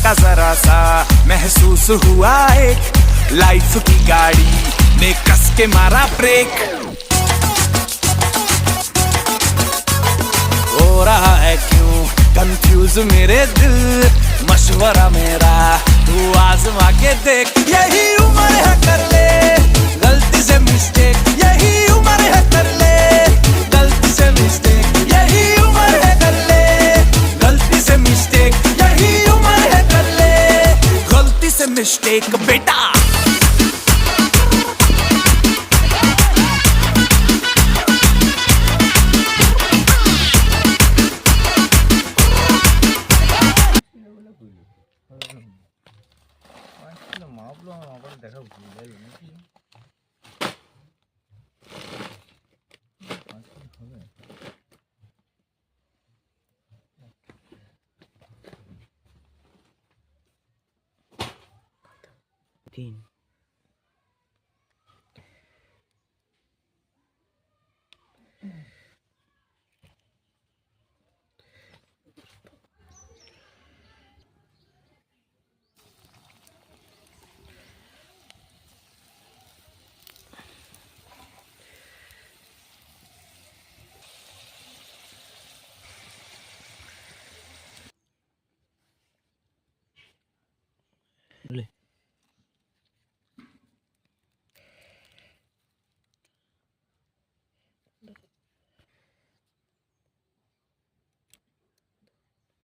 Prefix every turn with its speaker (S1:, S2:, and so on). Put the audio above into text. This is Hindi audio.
S1: झटका जरा सा महसूस हुआ, एक लाइफ की गाड़ी ने कस के मारा ब्रेक। हो रहा है क्यों कंफ्यूज मेरे दिल, मशवरा मेरा तू आजमा के देख। यही उम्र है कर ले गलती से मिस्टेक, यही उम्र है कर ले गलती से मिस्टेक, यही उम्र है कर ले गलती से मिस्टेक, यही उम्र है कर ले गलती से मिस्टेक बेटा।
S2: দেখা উচিত যাই নাকি হবে। তিন boleh